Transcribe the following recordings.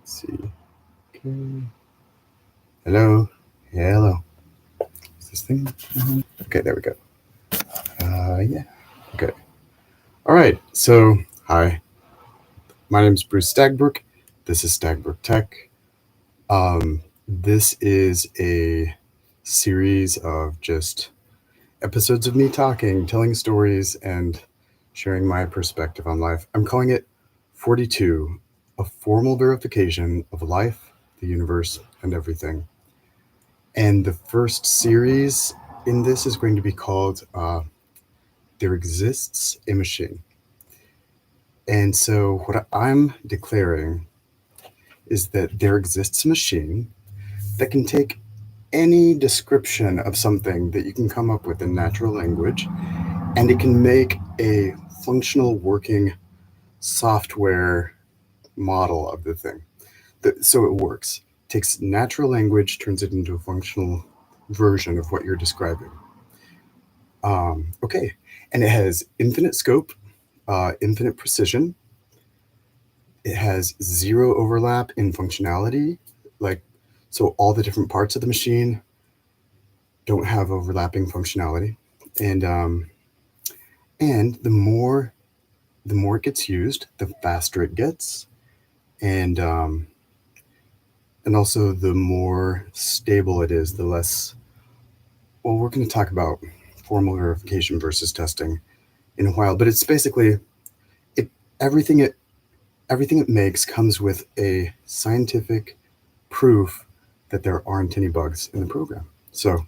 Let's see. Okay. Hello. Hello. Is this thing on? Okay, there we go. Yeah. Okay. All right. So, hi. My name is Bruce Stagbrook. This is Stagbrook Tech. This is a series of just episodes of me talking, telling stories, and sharing my perspective on life. I'm calling it 42, a formal verification of life, the universe, and everything. And the first series in this is going to be called There Exists a Machine. And so, what I'm declaring is that there exists a machine that can take any description of something that you can come up with in natural language, and it can make a functional working software model of the thing. So it works. Takes natural language, turns it into a functional version of what you're describing. Okay, and it has infinite scope, infinite precision. It has zero overlap in functionality. Like, so all the different parts of the machine don't have overlapping functionality, and the more it gets used, the faster it gets, and also the more stable it is, the less. Well, we're going to talk about formal verification versus testing in a while, but it's basically it everything it everything it makes comes with a scientific proof that there aren't any bugs in the program. So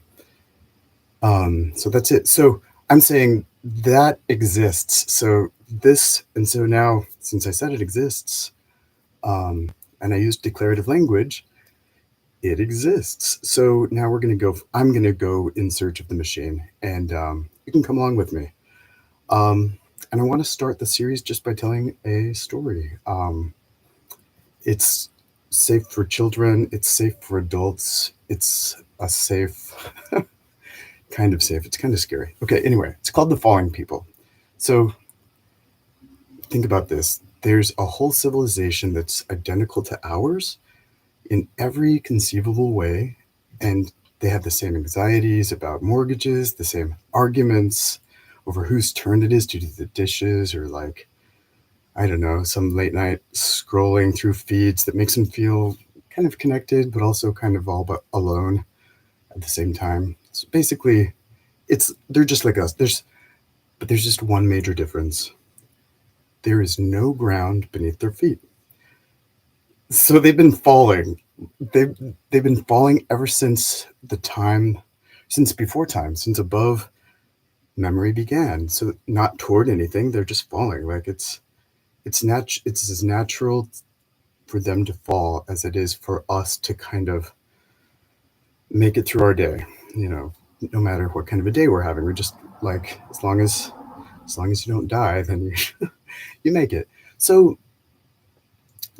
that's it. So I'm saying that exists. So now, since I said it exists, and I used declarative language, it exists. So now I'm going to go in search of the machine, and you can come along with me. Um, and I want to start the series just by telling a story. It's safe for children. It's safe for adults. It's a safe, kind of safe. It's kind of scary. Okay, anyway, it's called The Falling People. So think about this. There's a whole civilization that's identical to ours in every conceivable way, and they have the same anxieties about mortgages, the same arguments over whose turn it is to do the dishes, or like, I don't know, some late night scrolling through feeds that makes them feel kind of connected, but also kind of all but alone at the same time. So basically, they're just like us. But there's just one major difference. There is no ground beneath their feet. So they've been falling. They've been falling ever since before time, since above memory began. So not toward anything. They're just falling. Like it's as natural for them to fall as it is for us to kind of make it through our day. You know, no matter what kind of a day we're having, we're just like, as long as you don't die, then you make it. So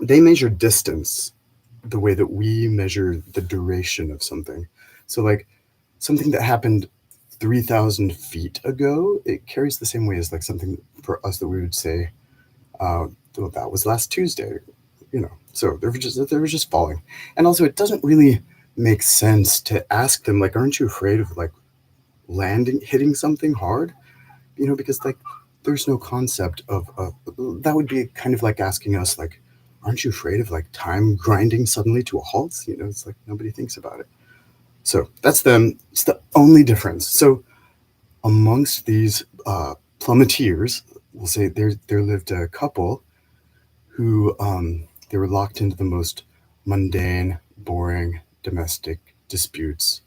they measure distance the way that we measure the duration of something. So like something that happened 3,000 feet ago, it carries the same way as like something for us that we would say, well, that was last Tuesday, So they were just falling. And also, it doesn't really make sense to ask them, like, aren't you afraid of like hitting something hard? Because like there's no concept of that would be kind of like asking us, like, aren't you afraid of like time grinding suddenly to a halt? It's like nobody thinks about it. So that's them. It's the only difference. So amongst these plummeteers, we'll say there lived a couple who they were locked into the most mundane, boring domestic disputes.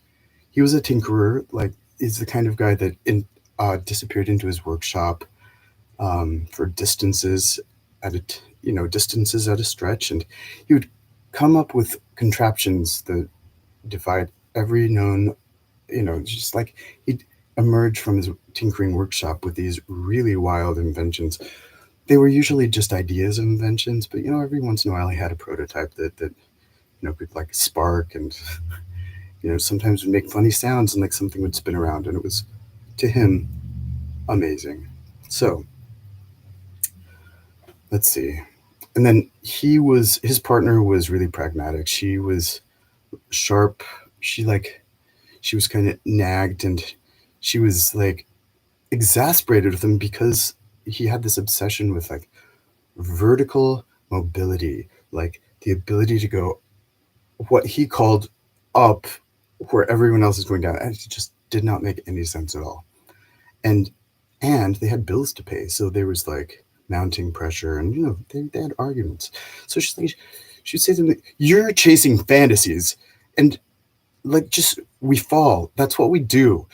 He was a tinkerer, like he's the kind of guy that disappeared into his workshop for distances at a stretch, and he would come up with contraptions that defied every known, just like he'd emerge from his tinkering workshop with these really wild inventions. They were usually just ideas of inventions, but every once in a while he had a prototype that could like spark, and sometimes would make funny sounds, and like something would spin around, and it was, to him, amazing. So let's see. And then his partner was really pragmatic. She was sharp. She like, she was kind of nagged, and she was like exasperated with him because he had this obsession with like vertical mobility, like the ability to go what he called up where everyone else is going down. And it just did not make any sense at all. And they had bills to pay, so there was like mounting pressure, and they had arguments. So she'd say to me, "You're chasing fantasies, and like just we fall. That's what we do.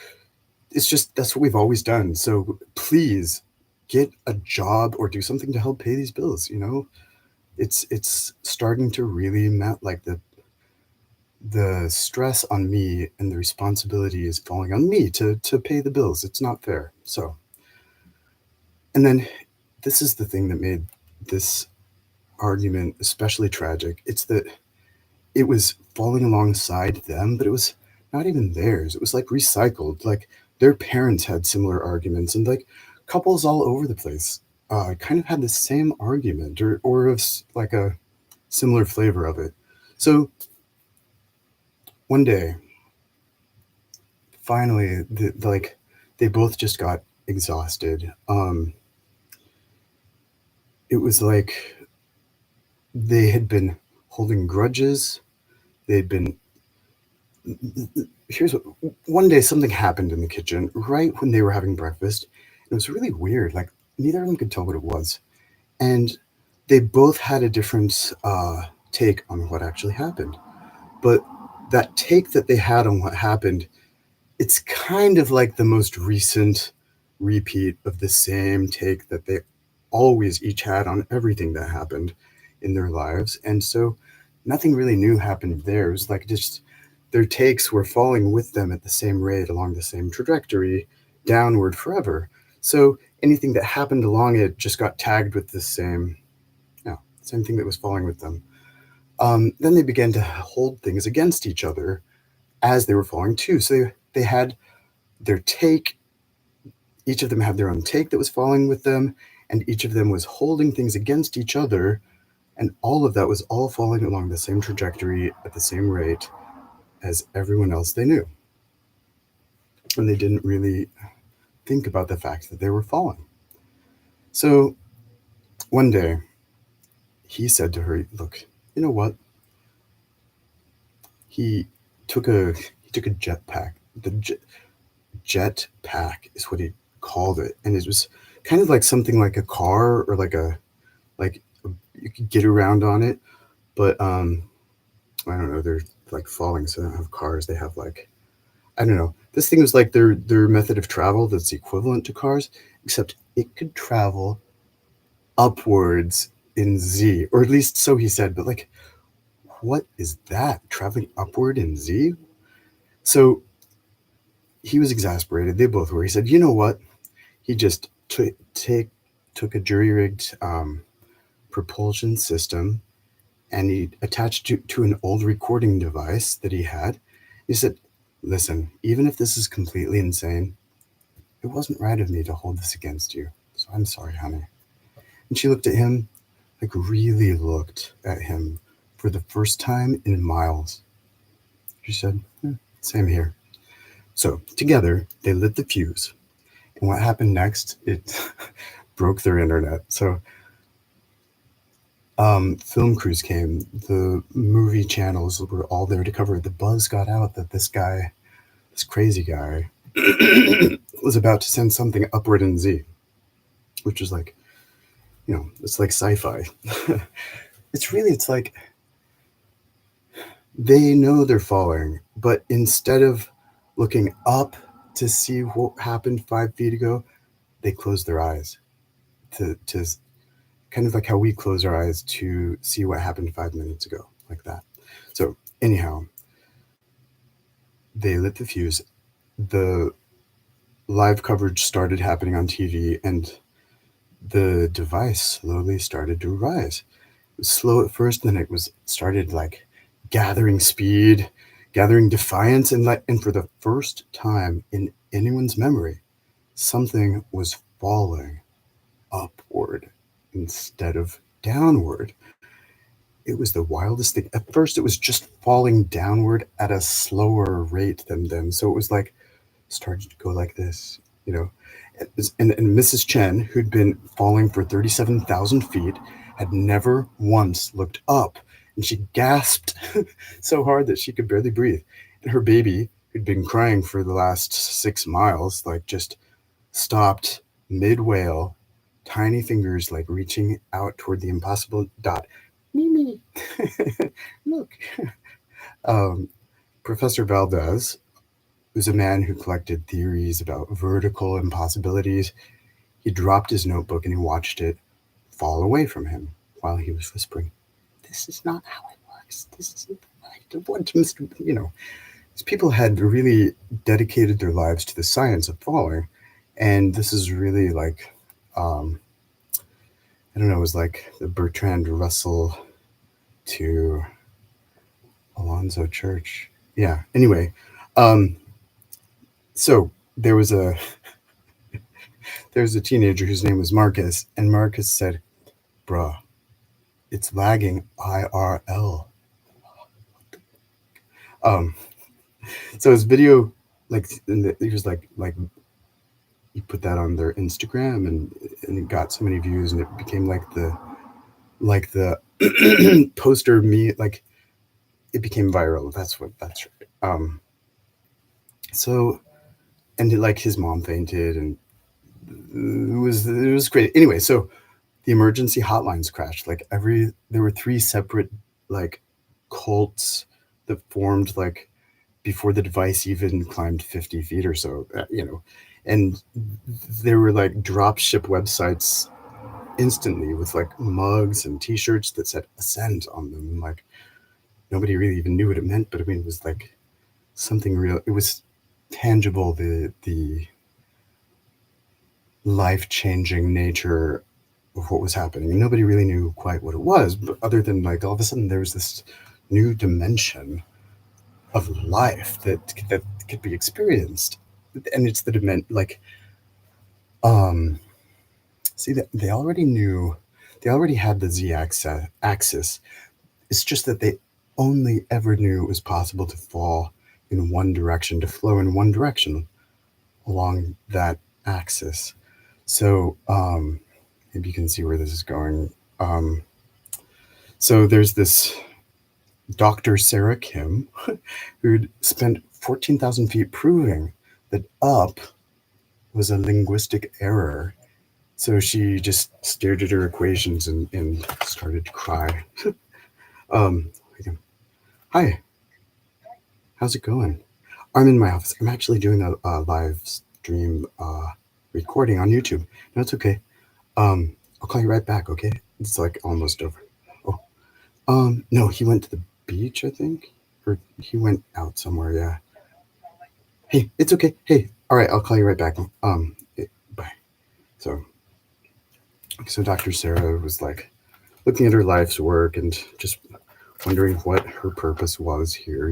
It's just that's what we've always done. So please get a job or do something to help pay these bills. It's starting to really like the stress on me and the responsibility is falling on me to pay the bills. It's not fair." So, and then this is the thing that made this argument especially tragic. It's that it was falling alongside them, but it was not even theirs. It was like recycled. Like their parents had similar arguments, and like couples all over the place kind of had the same argument or of like a similar flavor of it. So one day, finally, like they both just got exhausted. It was like they had been holding grudges. They'd been here's what one day something happened in the kitchen right when they were having breakfast. It was really weird. Like neither of them could tell what it was, and they both had a different take on what actually happened. But that take that they had on what happened, it's kind of like the most recent repeat of the same take that they always each had on everything that happened in their lives. And so nothing really new happened there. It was like just their takes were falling with them at the same rate along the same trajectory downward forever. So anything that happened along it just got tagged with the same thing that was falling with them. Then they began to hold things against each other as they were falling too. So they had their take, each of them had their own take that was falling with them, and each of them was holding things against each other, and all of that was all falling along the same trajectory at the same rate as everyone else they knew. And they didn't really think about the fact that they were falling. So one day, he said to her, "Look, you know what?" He took a jetpack. The jetpack is what he called it, and it was kind of like something like a car or like you could get around on it, but I don't know. They're like falling, so they don't have cars. They have like I don't know. This thing was like their method of travel that's equivalent to cars, except it could travel upwards in Z, or at least so he said. But like, what is that? Traveling upward in Z? So he was exasperated. They both were. He said, "You know what?" He just took a jury rigged propulsion system and he attached it to an old recording device that he had. He said, "Listen, even if this is completely insane, it wasn't right of me to hold this against you. So I'm sorry, honey." And she looked at him, like really looked at him for the first time in miles. She said, "Same here." So together, they lit the fuse. And what happened next, it broke their internet. So film crews came, the movie channels were all there to cover it. The buzz got out that this crazy guy, was about to send something upward in Z, which is like, it's like sci-fi. It's like they know they're falling, but instead of looking up to see what happened 5 feet ago, they close their eyes to kind of like how we close our eyes to see what happened 5 minutes ago, like that. So anyhow, they lit the fuse. The live coverage started happening on TV, and the device slowly started to rise. It was slow at first, then it started like gathering speed, gathering defiance, and for the first time in anyone's memory, something was falling upward instead of downward. It was the wildest thing. At first, it was just falling downward at a slower rate than them. So it was like started to go like this, you know. And Mrs. Chen, who'd been falling for 37,000 feet, had never once looked up. And she gasped so hard that she could barely breathe. And her baby, who'd been crying for the last 6 miles, like just stopped mid whale, tiny fingers like reaching out toward the impossible dot. Mimi, look. Um, Professor Valdez, who's a man who collected theories about vertical impossibilities, he dropped his notebook and he watched it fall away from him while he was whispering, "This is not how it works. This isn't right. What, Mr. You know, these people had really dedicated their lives to the science of falling, and this is really like, um, I don't know, it was like the Bertrand Russell to Alonzo Church. Yeah. Anyway, um, so there was a teenager whose name was Marcus, and Marcus said, "Bruh, it's lagging IRL." Um, so his video, like, he was like he put that on their Instagram, and it got so many views, and it became like the poster me like it became viral. That's right. So and like his mom fainted, and it was great. Anyway, so the emergency hotlines crashed. Like there were three separate like cults that formed like before the device even climbed 50 feet or so, and there were like drop ship websites instantly with like mugs and t-shirts that said ascend on them. Like nobody really even knew what it meant, but I mean, it was like something real. It was tangible, the life-changing nature of what was happening. And nobody really knew quite what it was, but other than like all of a sudden there was this new dimension of life that could be experienced. And it's the dimension like um see that they already had the z axis. It's just that they only ever knew it was possible to fall in one direction, to flow in one direction along that axis. So maybe you can see where this is going. So there's this Dr. Sarah Kim who'd spent 14,000 feet proving that up was a linguistic error. So she just stared at her equations and started to cry. um, Hi, how's it going? I'm in my office. I'm actually doing a live stream recording on YouTube. No, it's okay. I'll call you right back, okay? It's like almost over. Oh, no, he went to the beach, I think, or he went out somewhere. Yeah. Hey, it's okay. Hey, all right, I'll call you right back. Bye. So, so Dr. Sarah was like looking at her life's work and just wondering what her purpose was here,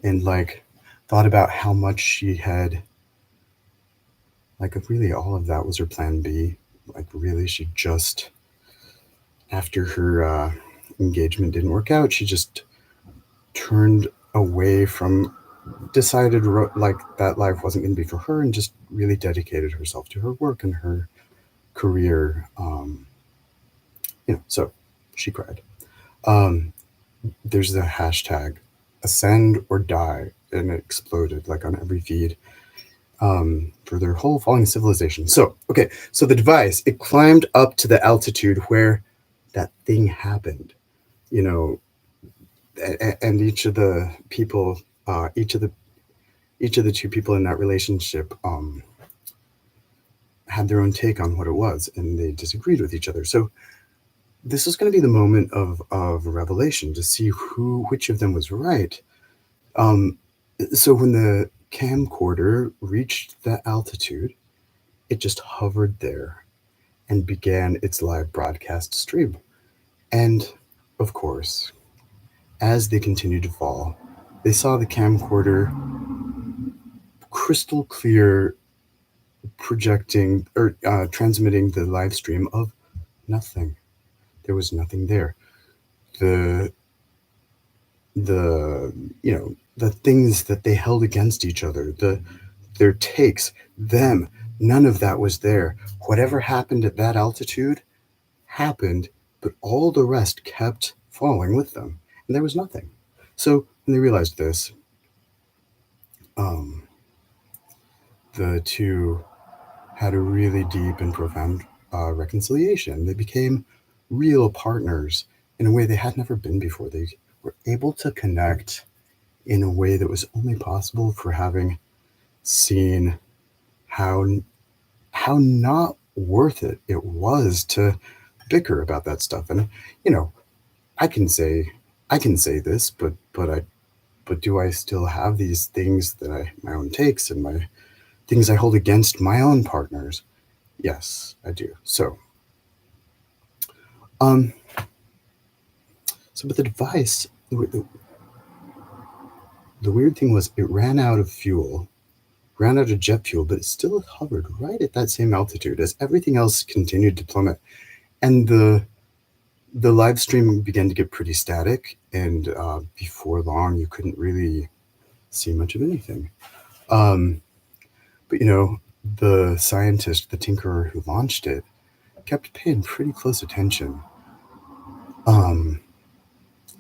and like thought about how much she had, like really all of that was her plan B. Like really, she just, after her engagement didn't work out, she just turned away from, decided like that life wasn't going to be for her, and just really dedicated herself to her work and her career. So she cried. There's the hashtag ascend or die, and it exploded like on every feed for their whole falling civilization. So, okay, so the device, it climbed up to the altitude where that thing happened, and each of the people, each of the two people in that relationship had their own take on what it was, and they disagreed with each other. So this is going to be the moment of revelation to see which of them was right. So when the camcorder reached that altitude, it just hovered there and began its live broadcast stream. And of course, as they continued to fall, they saw the camcorder crystal clear, projecting or transmitting the live stream of nothing. There was nothing there. The the the things that they held against each other, their takes, them, none of that was there. Whatever happened at that altitude happened, but all the rest kept falling with them, and there was nothing. So when they realized this, um, the two had a really deep and profound reconciliation. They became real partners in a way they had never been before. They were able to connect in a way that was only possible for having seen how not worth it was to bicker about that stuff. And you know, I can say this, but do I still have these things that my own takes and my things I hold against my own partners? Yes, I do. Um, so with the device, the weird thing was it ran out of fuel, ran out of jet fuel, but it still hovered right at that same altitude as everything else continued to plummet. And the live stream began to get pretty static, and before long, you couldn't really see much of anything. Um, but the scientist, the tinkerer who launched it, kept paying pretty close attention. Um,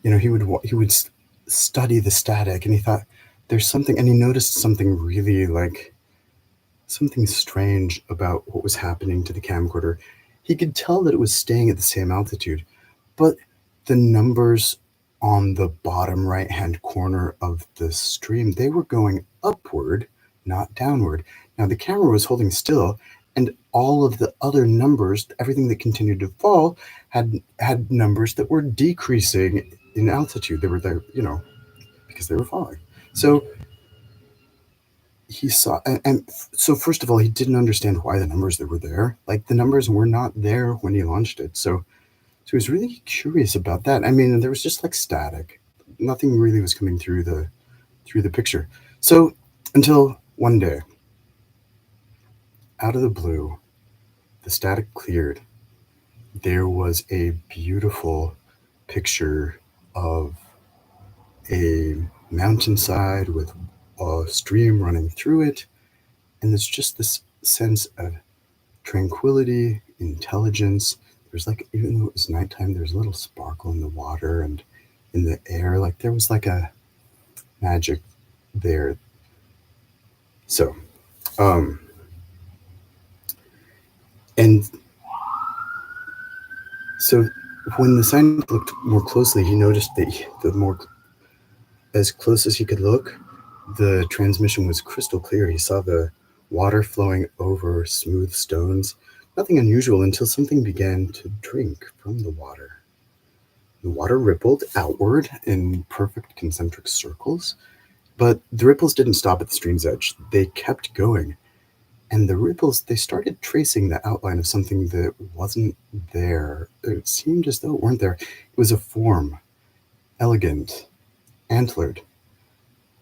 he would study the static, and he thought there's something, and he noticed something really like something strange about what was happening to the camcorder. He could tell that it was staying at the same altitude, but the numbers on the bottom right hand corner of the stream, they were going upward, not downward. Now the camera was holding still, and all of the other numbers, everything that continued to fall, had numbers that were decreasing in altitude. They were there, because they were falling. So he saw, and so first of all, he didn't understand why the numbers that were there, like the numbers were not there when he launched it. So he was really curious about that. I mean, there was just like static. Nothing really was coming through the picture. So until one day, out of the blue, the static cleared. There was a beautiful picture of a mountainside with a stream running through it. And there's just this sense of tranquility, intelligence. There's like, even though it was nighttime, there's a little sparkle in the water and in the air. Like there was like a magic there. So, and so when the scientist looked more closely, he noticed that the more, as close as he could look, the transmission was crystal clear. He saw the water flowing over smooth stones. Nothing unusual until something began to drink from the water. The water rippled outward in perfect concentric circles, but the ripples didn't stop at the stream's edge. They kept going. And the ripples, they started tracing the outline of something that wasn't there. It seemed as though it weren't there. It was a form, elegant, antlered.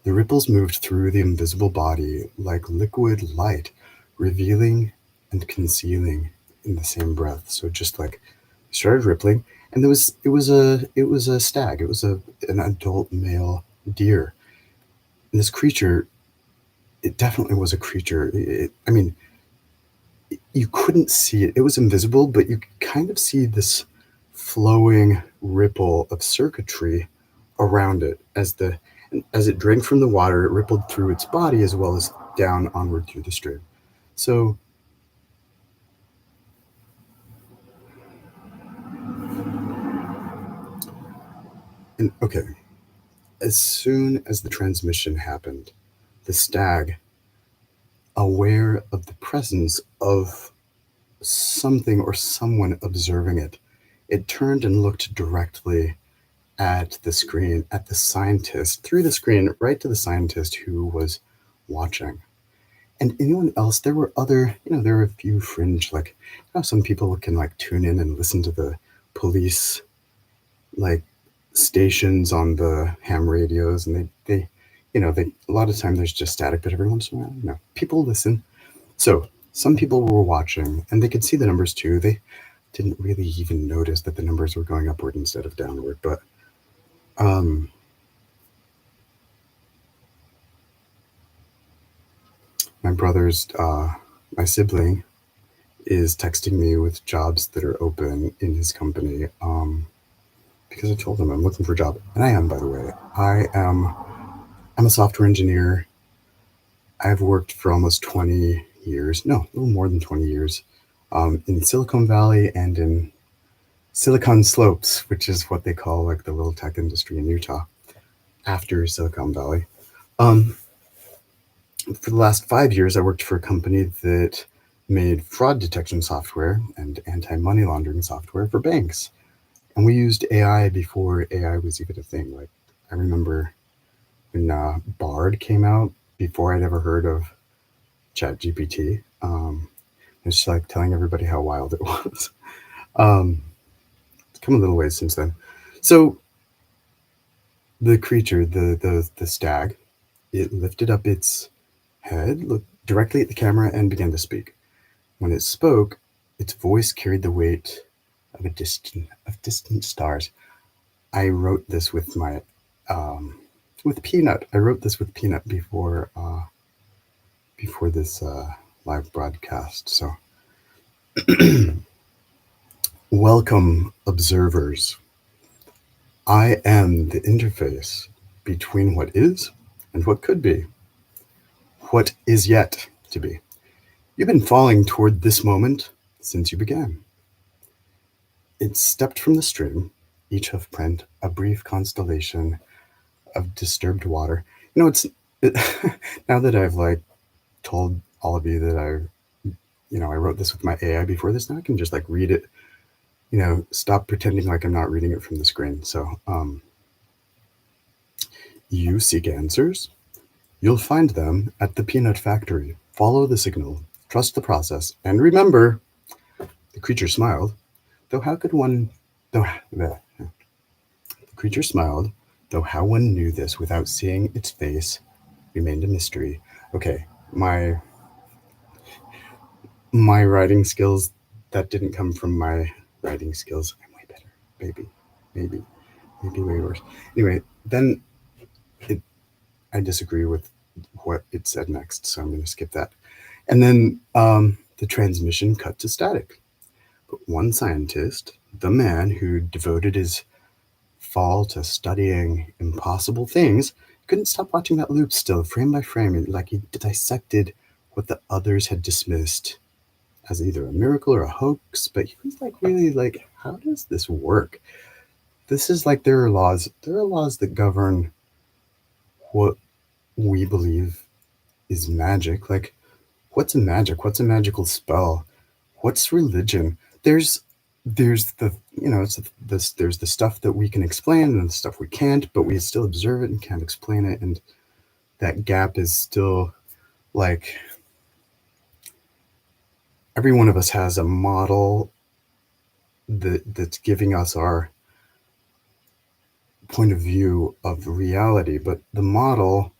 The ripples moved through the invisible body like liquid light, revealing and concealing in the same breath. So just like it started rippling, and it was a stag. It was an adult male deer. And this creature, it definitely was a creature. I mean, you couldn't see it. It was invisible, but you could kind of see this flowing ripple of circuitry around it as it drank from the water. It rippled through its body as well as down onward through the stream. So and okay, as soon as the transmission happened, the stag, aware of the presence of something or someone observing it, it turned and looked directly at the screen, at the scientist, through the screen, right to the scientist who was watching. And anyone else, there were other, there were a few fringe, like, some people can like tune in and listen to the police, like, stations on the ham radios, and they a lot of time there's just static, but every once in a while, people listen. So some people were watching, and they could see the numbers too. didn't really even notice that the numbers were going upward instead of downward. But um, my brother's, my sibling, is texting me with jobs that are open in his company. Because I told him I'm looking for a job, and I am, by the way. I'm a software engineer. I've worked for almost 20 years, no, a little more than 20 years, in Silicon Valley and in Silicon Slopes, which is what they call like the little tech industry in Utah after Silicon Valley. Um, for the last 5 years, I worked for a company that made fraud detection software and anti-money laundering software for banks. And we used AI before AI was even a thing. Like, I remember when Bard came out, before I'd ever heard of ChatGPT. It's just like telling everybody how wild it was. Um, it's come a little ways since then. So the creature, the stag, it lifted up its head, looked directly at the camera, and began to speak. When it spoke, its voice carried the weight of distant stars. I wrote this with my with Peanut. I wrote this with Peanut before this live broadcast. So, welcome, observers. I am the interface between what is and what could be, what is yet to be. You've been falling toward this moment since you began. It stepped from the stream, each hoof print, a brief constellation of disturbed water. You know, it, now that I've like told all of you that I wrote this with my AI before this, now I can just like read it, stop pretending like I'm not reading it from the screen. So, you seek answers. You'll find them at the peanut factory. Follow the signal, trust the process, and remember, the creature smiled. Though how could one, though, the creature smiled, though how one knew this without seeing its face remained a mystery. Okay, my writing skills, that didn't come from my writing skills. I'm way better, maybe way worse. Anyway, then it, I disagree with what it said next, so I'm going to skip that. And then the transmission cut to static. But one scientist, the man who devoted his fall to studying impossible things, couldn't stop watching that loop still, frame by frame, like he dissected what the others had dismissed as either a miracle or a hoax. But he was like, really, like, how does this work? This is like there are laws that govern what we believe is magic. Like, what's a magic? What's a magical spell? What's religion? There's the there's the stuff that we can explain and the stuff we can't, but we still observe it and can't explain it, and that gap is still like every one of us has a model that's giving us our point of view of reality, but the model,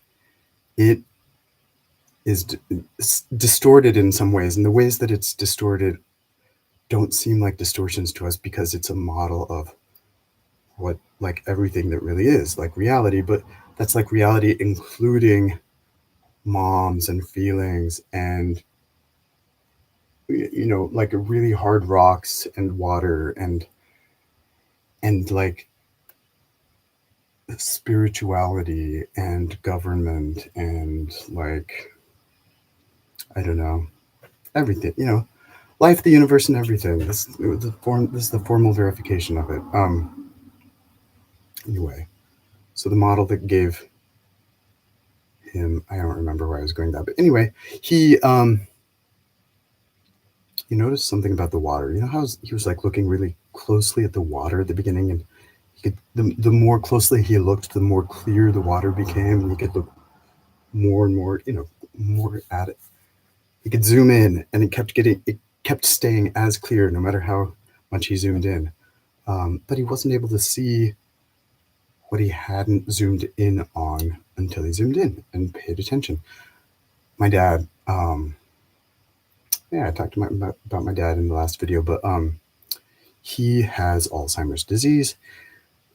it is distorted in some ways, and the ways that it's distorted don't seem like distortions to us because it's a model of what, like, everything that really is like reality. But that's like reality including moms and feelings and like really hard rocks and water and like spirituality and government and like, I don't know, everything, life, the universe, and everything. This is the formal verification of it. Anyway, so the model that gave him, I don't remember where I was going with that, but anyway, he noticed something about the water. You know how he was like looking really closely at the water at the beginning, and he could, the more closely he looked, the more clear the water became, and he could look more and more, more at it. He could zoom in, and it kept staying as clear no matter how much he zoomed in. But he wasn't able to see what he hadn't zoomed in on until he zoomed in and paid attention. My dad, yeah, I talked about my dad in the last video, but He has Alzheimer's disease.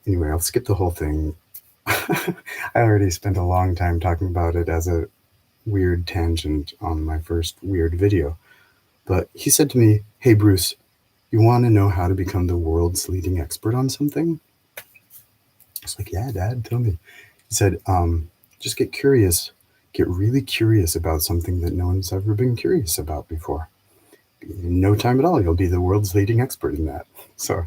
Anyway, I'll skip the whole thing. I already spent a long time talking about it as a weird tangent on my first weird video. But he said to me, "Hey, Bruce, you want to know how to become the world's leading expert on something?" I was like, "Yeah, Dad, tell me." He said, "Just get curious. Get really curious about something that no one's ever been curious about before. In no time at all, you'll be the world's leading expert in that." So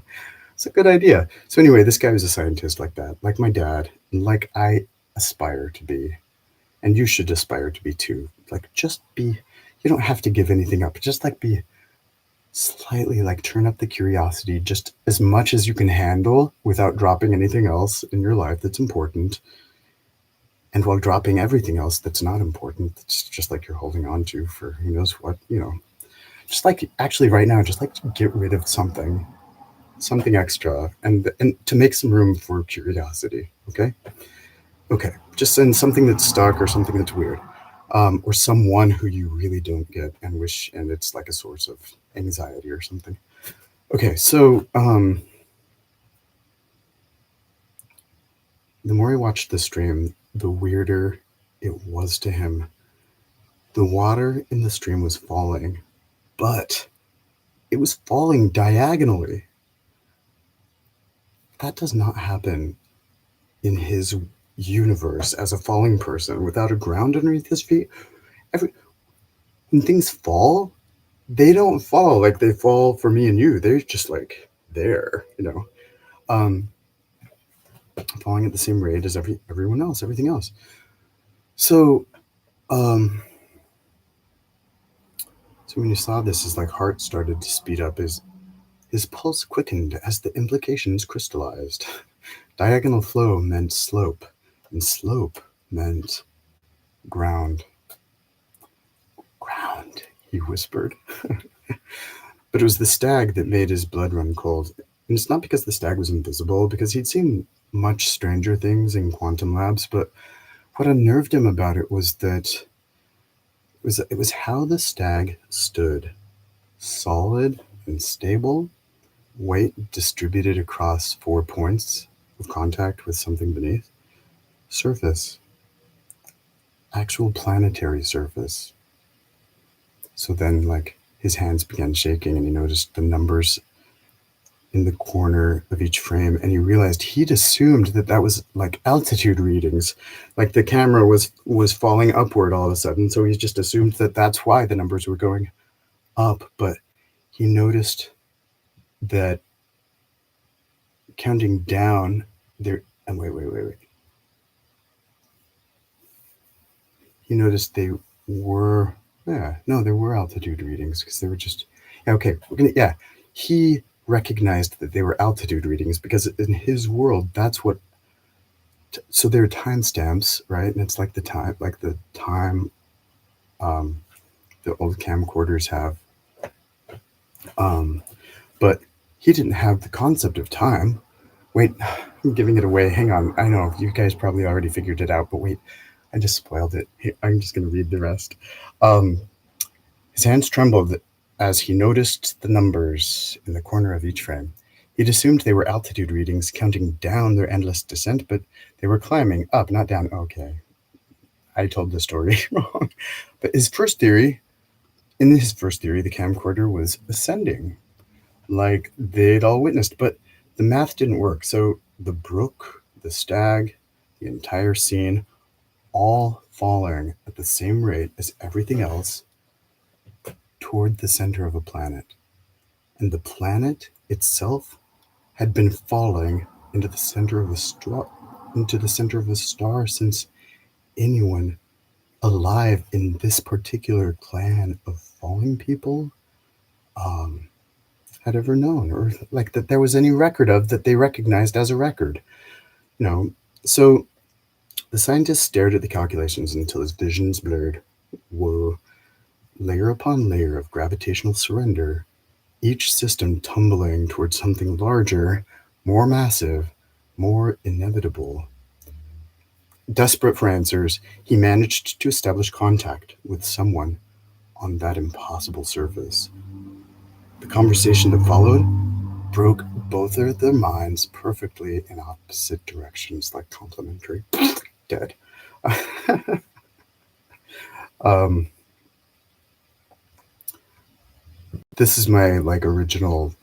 it's a good idea. So anyway, this guy was a scientist like that, like my dad, and like I aspire to be. And you should aspire to be too. Like, just be, you don't have to give anything up. Just like be slightly, like, turn up the curiosity just as much as you can handle without dropping anything else in your life that's important. And while dropping everything else that's not important, it's just like you're holding on to for who knows what, just like actually right now, just like to get rid of something extra and to make some room for curiosity. Okay, just send something that's stuck or something that's weird, or someone who you really don't get and wish, and it's like a source of anxiety or something. Okay, so the more I watched the stream, the weirder it was to him. The water in the stream was falling, but it was falling diagonally. That does not happen in his universe as a falling person without a ground underneath his feet. When things fall, they don't fall like they fall for me and you. They're just like there, um, falling at the same rate as everyone else, everything else. So, so when you saw this, his like heart started to speed up. His pulse quickened as the implications crystallized. Diagonal flow meant slope, and slope meant ground. Ground, he whispered. But it was the stag that made his blood run cold. And it's not because the stag was invisible, because he'd seen much stranger things in quantum labs, but what unnerved him about it was that it was how the stag stood, solid and stable, weight distributed across 4 points of contact with something beneath, surface, actual planetary surface. So then, like, his hands began shaking, and he noticed the numbers in the corner of each frame, and he realized he'd assumed that was like altitude readings, like the camera was falling upward all of a sudden, so he just assumed that that's why the numbers were going up. But he noticed that counting down there, and wait, he noticed they were, there were altitude readings, because they were just, okay, he recognized that they were altitude readings because in his world, that's what, so there are timestamps, right? And it's like the time the old camcorders have. But he didn't have the concept of time. Wait, I'm giving it away. Hang on. I know you guys probably already figured it out, but wait, I just spoiled it. I'm just going to read the rest. His hands trembled as he noticed the numbers in the corner of each frame. He'd assumed they were altitude readings counting down their endless descent, but they were climbing up, not down. Okay, I told the story wrong. But in his first theory, the camcorder was ascending, like they'd all witnessed, but the math didn't work. So the brook, the stag, the entire scene, all falling at the same rate as everything else toward the center of a planet. And the planet itself had been falling into the center of a star since anyone alive in this particular clan of falling people had ever known, or like that there was any record of that they recognized as a record. So the scientist stared at the calculations until his visions blurred. Whoa, layer upon layer of gravitational surrender, each system tumbling towards something larger, more massive, more inevitable. Desperate for answers, he managed to establish contact with someone on that impossible surface. The conversation that followed broke both of their minds perfectly in opposite directions, like complementary. Dead. um, this is my like original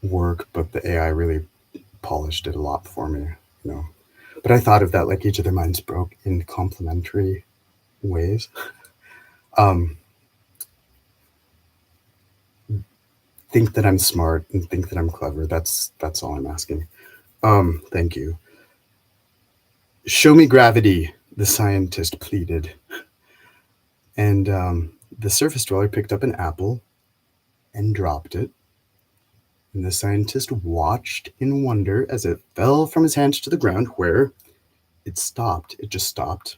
work, but the AI really polished it a lot for me, you know. But I thought of that like each of their minds broke in complementary ways. Um, think that I'm smart and think that I'm clever. That's all I'm asking. Thank you. Show me gravity, the scientist pleaded. And the surface dweller picked up an apple and dropped it. And the scientist watched in wonder as it fell from his hands to the ground, where it stopped. It just stopped,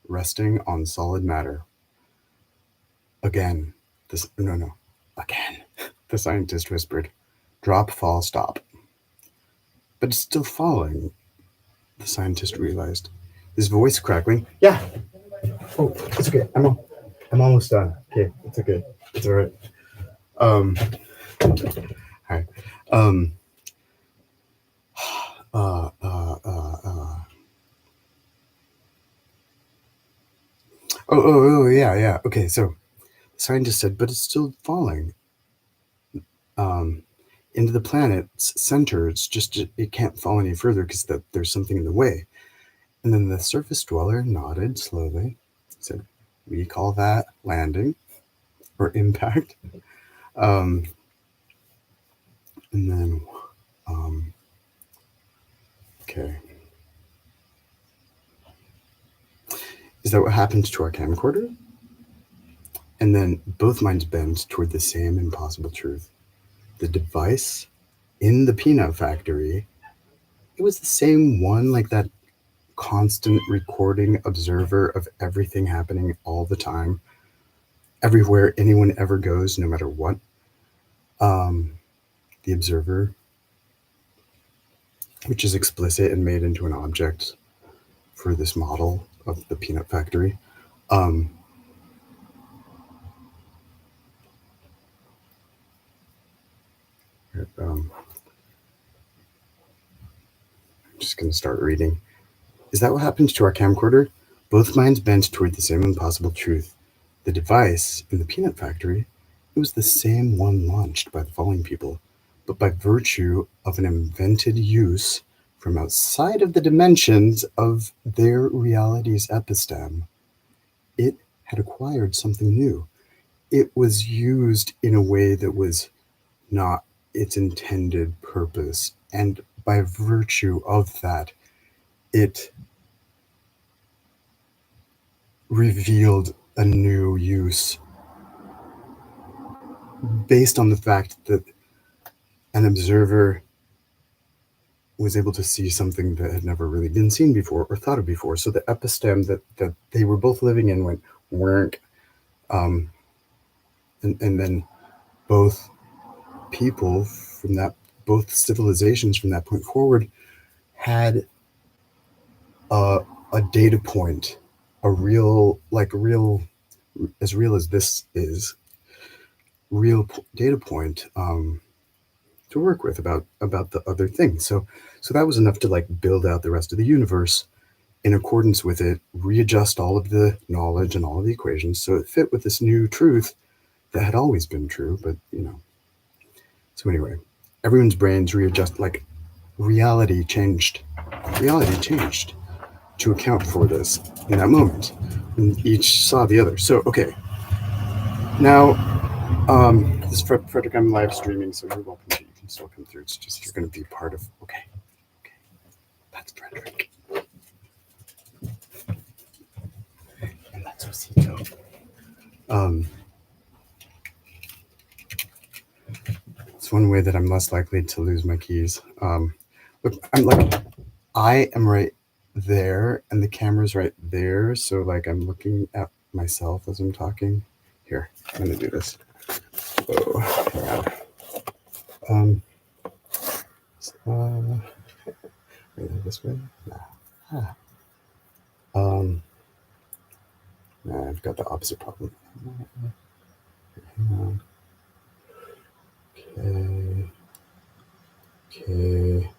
resting on solid matter. Again, no, again, the scientist whispered. Drop, fall, stop. But it's still falling, the scientist realized, his voice crackling. Yeah. Oh, it's okay. I'm almost done. Okay, it's okay. It's all right. Um, hi. Um, uh, uh, uh, uh. Oh, yeah. Okay, so the scientist said, but it's still falling um, into the planet's center. It's just, it can't fall any further because there's something in the way. And then the surface dweller nodded slowly, said, we call that landing or impact. Um, and then, um, okay. Is that what happened to our camcorder? And then both minds bent toward the same impossible truth. The device in the peanut factory, it was the same one, like that constant recording observer of everything happening all the time, everywhere anyone ever goes, no matter what. The observer, which is explicit and made into an object for this model of the peanut factory. Um, I'm just going to start reading. Is that what happens to our camcorder? Both minds bent toward the same impossible truth. The device in the peanut factory, it was the same one launched by the falling people, but by virtue of an invented use from outside of the dimensions of their reality's episteme, it had acquired something new. It was used in a way that was not its intended purpose, and by virtue of that, it revealed a new use based on the fact that an observer was able to see something that had never really been seen before or thought of before. So the episteme that they were both living in went wink, um, and then both people from that, both civilizations from that point forward had a, a data point, a real, like real, as real as this is, real data point to work with about the other thing. So that was enough to like build out the rest of the universe in accordance with it, readjust all of the knowledge and all of the equations so it fit with this new truth that had always been true, but you know. So anyway, everyone's brains readjust, like reality changed. Reality changed to account for this in that moment. And each saw the other. So okay. Now this is Frederick, I'm live streaming, so you're welcome to, you can still come through. It's just you're gonna be part of okay. That's Frederick. And that's Osito. It's one way that I'm less likely to lose my keys. Look, I am right there, and the camera's right there. So like I'm looking at myself as I'm talking. Here, I'm gonna do this. Oh, yeah. This way. Nah. Nah, I've got the opposite problem. Okay. Okay.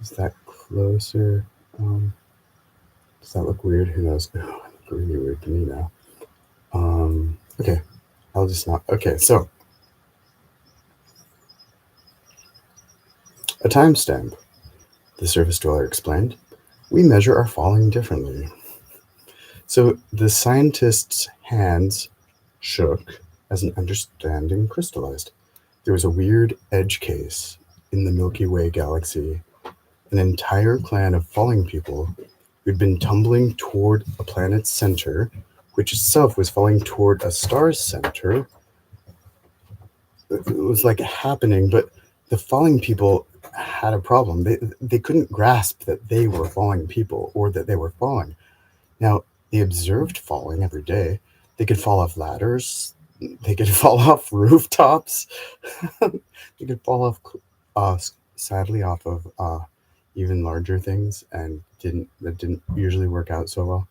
Is that closer? Does that look weird? Who knows? Oh, it looks really weird to me now. Okay. I'll just not. Okay, so a timestamp, the surface dweller explained. We measure our falling differently. So the scientist's hands shook as an understanding crystallized. There was a weird edge case in the Milky Way galaxy, an entire clan of falling people who'd been tumbling toward a planet's center, which itself was falling toward a star's center. It was like happening, but the falling people had a problem. They couldn't grasp that they were falling people or that they were falling. Now, they observed falling every day. They could fall off ladders. They could fall off rooftops. They could fall off, sadly, off of even larger things, and that didn't usually work out so well.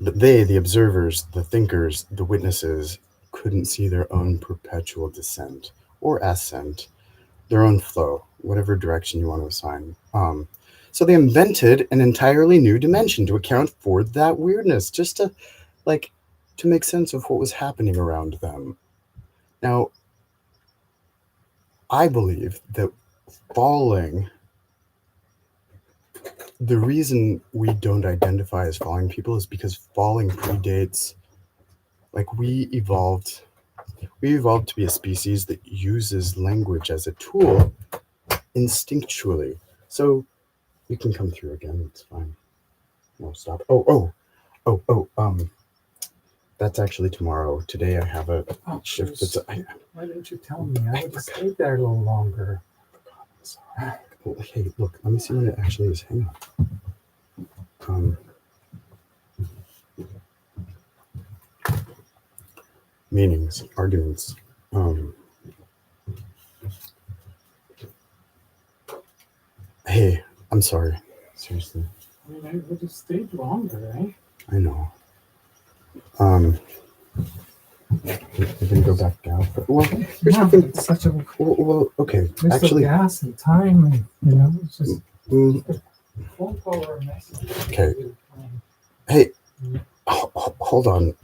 But they, the observers, the thinkers, the witnesses, couldn't see their own perpetual descent or ascent, their own flow, whatever direction you want to assign. So they invented an entirely new dimension to account for that weirdness, just to make sense of what was happening around them. Now, I believe that falling, the reason we don't identify as falling people is because falling predates, we evolved to be a species that uses language as a tool instinctually. So you can come through again, it's fine. No, stop. That's actually tomorrow. Today I have a shift. Why didn't you tell me? I would have stayed there a little longer. Well, hey, look, let me see when it actually is. Hang on. Meanings, arguments. Hey, I'm sorry. Seriously. I mean, I would have stayed longer, eh? I know. We're gonna go back down. Well, here's the thing. It's such a okay. waste Actually, of gas and time, and it's just a phone call or a message. Okay. Hey, hold on.